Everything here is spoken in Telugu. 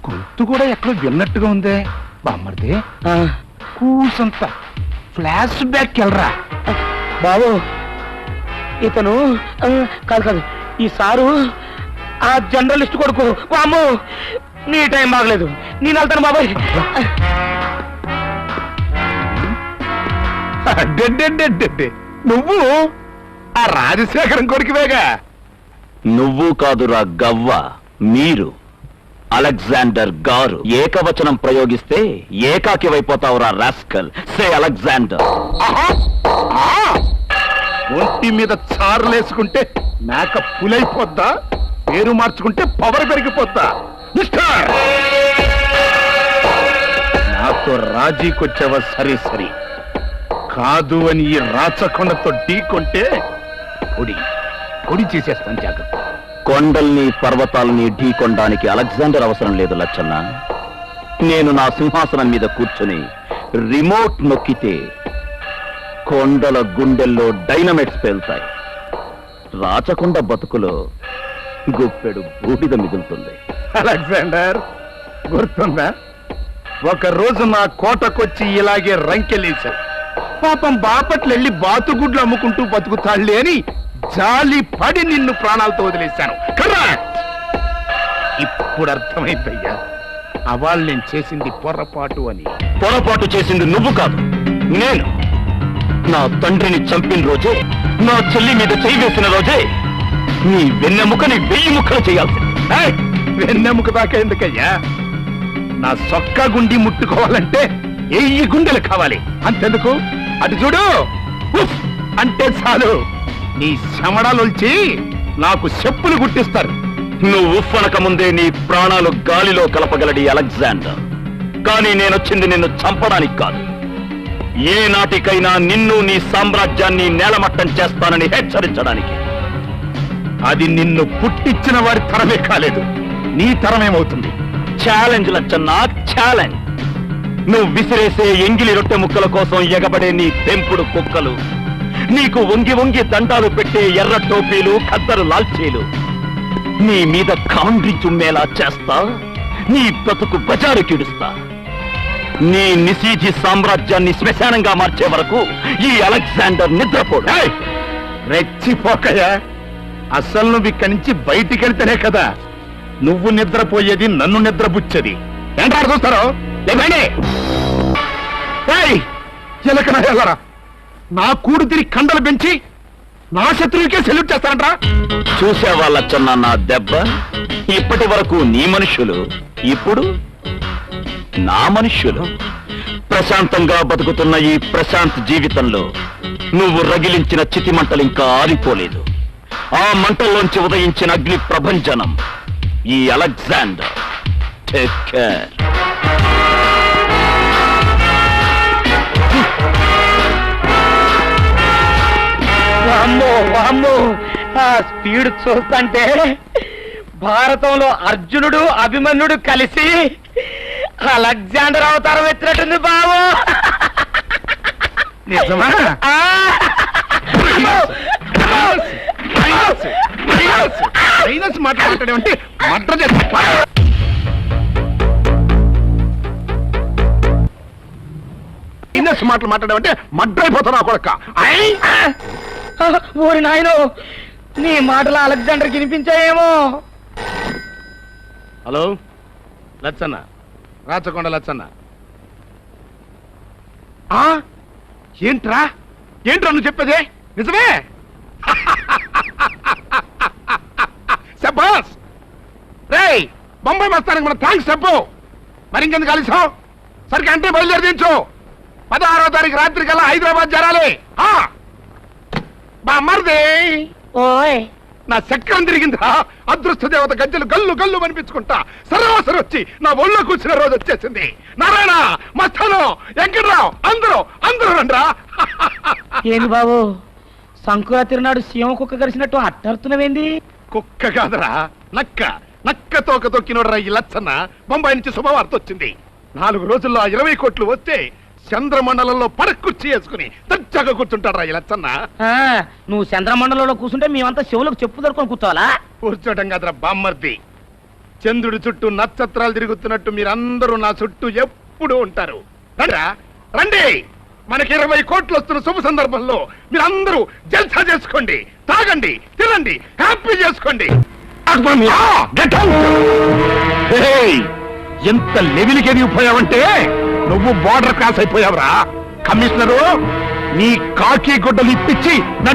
గొంతు కూడా ఎక్కడో విన్నట్టుగా ఉందే బామ్మర్ది. కూసంత ఫ్లాష్ బ్యాక్ వెళ్ళరా బాబు. ఇతను కాదు కాదు, ఈ సారు ఆ జర్నలిస్ట్ కొడుకు. బామ్ము, నీ టైం బాగలేదు, నేను వెళ్తాను బాబాయ్. నువ్వు ఆ రాజశేఖరం కొడుకువేగా? నువ్వు కాదురా గవ్వ, మీరు. అలెగ్జాండర్ గారు. ఏకవచనం ప్రయోగిస్తే ఏకాకి వైపోతావురా రాస్కల్. సే అలెగ్జాండర్. ఒంటి మీద చారులేసుకుంటే మేక పులైపోద్దా, పేరు మార్చుకుంటే పవర్ పెరిగిపోద్దా? మిస్టర్, నాతో రాజీకొచ్చావా? సరే సరే, కాదు అని ఈ రాచకొండతో ఢీకొంటే పొడి పొడి చేసేస్తాను, జాగ్రత్త. కొండల్ని పర్వతాలని ఢీకొనడానికి అలెగ్జాండర్ అవసరం లేదు లచ్చన్న. నేను నా సింహాసనం మీద కూర్చుని రిమోట్ నొక్కితే కొండల గుండెల్లో డైనమైట్స్ పేలుతాయి. రాచకొండ బతుకులో గుప్పెడు బూడిద మిగులుతుంది. అలెగ్జాండర్, గుర్తుందా? ఒక రోజు నా కోటకొచ్చి ఇలాగే రంకెలేశారు. పాపం బాపట్లు వెళ్ళి బాతుగుడ్లు అమ్ముకుంటూ బతుకుతాళ్లే అని జాలి పడి నిన్ను ప్రాణాలతో వదిలేశాను. కరెక్ట్. ఇప్పుడు అర్థమైందయ్యా, అవాళ్ళు నేను చేసింది పొరపాటు అని. పొరపాటు చేసింది నువ్వు కాదు, నేను. నా తండ్రిని చంపిన రోజే, నా చెల్లి మీద చేయి వేసిన రోజే నీ వెన్నెముకని 1000 ముక్కలు చేయాల్సింది. వెన్నెముక దాకా ఎందుకయ్యా? నా సొక్క గుండి ముట్టుకోవాలంటే 1000 గుండెలు కావాలి. అంతెందుకు, అటు చూడు, ఉఫ్ అంటే చాలు నీ శమడాలొల్చి నాకు చెప్పులు గుట్టిస్తారు. నువ్వు ఉఫ్ఫనక ముందే నీ ప్రాణాలు గాలిలో కలపగలడి అలెగ్జాండర్. కానీ నేనొచ్చింది నిన్ను చంపడానికి కాదు. ఏ నాటికైనా నిన్ను, నీ సామ్రాజ్యాన్ని నేలమట్టం చేస్తానని హెచ్చరించడానికి. అది నిన్ను పుట్టించిన వారి తరమే కాలేదు, నీ తరమేమవుతుంది. Challenge లచ్చన్నా, challenge. నువ్వు విసిరేసే ఎంగిలి రొట్టె ముక్కల కోసం ఎగబడే నీ పెంపుడు కుక్కలు, నీకు వంగి వంగి దండాలు పెట్టే ఎర్ర టోపీలు, ఖద్దరు లాల్చీలు నీ మీద కాండ్రి చుమ్మేలా చేస్తా. నీ బ్రతుకు బజారు కిడుస్తా. నీ నిశీధి సామ్రాజ్యాన్ని శ్మశానంగా మార్చే వరకు ఈ అలెగ్జాండర్ నిద్రపోడు. రెచ్చిపోకయా, అసలు నువ్వు ఇక్కడి నుంచి బయటికి వెళ్తేనే కదా నువ్వు నిద్రపోయేది, నన్ను నిద్రపుచ్చేది. ఏంటారు చూస్తారో ఎలకనా ఎల్లరా, నా కూడు తిరిగి కండలు పెంచి నా శత్రువుకే సెల్యూట్ చేస్తానంట్రా. చూసేవా లచ్చన్న నా దెబ్బ? ఇప్పటి వరకు నీ మనుషులు, ఇప్పుడు నా మనుష్యులు. ప్రశాంతంగా బతుకుతున్న ఈ ప్రశాంత్ జీవితంలో నువ్వు రగిలించిన చితి మంటలు ఇంకా ఆరిపోలేదు. ఆ మంటల్లోంచి ఉదయించిన అగ్ని ప్రభంజనం ఈ అలెగ్జాండర్. Take care. వామ్మో వామ్మో, ఆ స్పీడ్ చూస్తుంటే భారతంలో అర్జునుడు అభిమన్యుడు కలిసి అలెగ్జాండర్ అవతారం ఎత్తినట్టుంది బాబు. నిజమా? మాట్లాడే మడ్ర చేస్తా. మాటలు మాట్లాడమంటే మడ్రైపోతున్నా కొడక. ఓరి నాయనో, నీ మాటలు అలెగ్జాండర్ వినిపించాయేమో. హలో లచ్చన్న, రాచకొండ లచ్చన్న. ఏంట్రా ఏంట్రా నువ్వు చెప్పేదే నిజమే? శబాస్ రేయ్, బొంబాయి మస్తానికి మన థ్యాంక్స్ చెప్పు. మరి ఇంకెందుకు కలిసావు? సరిగ్గా అంటే బయలుదేరి దించు. 16వ తారీఖు రాత్రి కల్లా హైదరాబాద్ జరాలి. మరిది ఓయ్, నా చక్రం తిరిగిందా? అదృష్ట దేవత గజ్జలు గల్లు గల్లు అనిపించుకుంటా సరాసరి వచ్చి నా ఒళ్ళో కూర్చున్న రోజు వచ్చేసింది. నారాయణ, మస్తాను, వెంకట్రావు, అందరూ అందరూ రండ్రా. ఏంది బాబు, సంక్రాంతి నాడు సీమ కుక్క కలిసినట్టు అట్టడుతున్నవేంది? కుక్క కాదరా, నక్క. నక్క తోక తొక్కినోడ్రా ఈ లచ్చన్న. బొంబాయి నుంచి శుభవార్త వచ్చింది. 4 రోజుల్లో 20 కోట్లు వస్తే చంద్రమండలంలో పడకుర్చీ వేసుకుని దర్జాగా కూర్చుంటాడు రా ఈ లచ్చన్న. నువ్వు చంద్రమండలంలో కూర్చుంటే మేమంతా చెవులకు చెప్పు దొరుకుని కూర్చోవాలా? కూర్చోటం కాదురా బామ్మర్ది, చంద్రుడి చుట్టూ నక్షత్రాలు తిరుగుతున్నట్టు మీరందరూ నా చుట్టూ ఎప్పుడూ ఉంటారు. రండ్రా, రండి. మనకి 20 కోట్లు వస్తున్న శుభ సందర్భంలో మీరందరూ జల్సా చేసుకోండి, తాగండి, తినండి, హ్యాపీ చేసుకోండి. ఎంత లెవెల్కి ఎదిగిపోయావంటే నువ్వు బోర్డర్ క్రాస్ అయిపోయావురా. కమిషనరు నీ కాకి గుడ్డలు ఇప్పించి నన్ను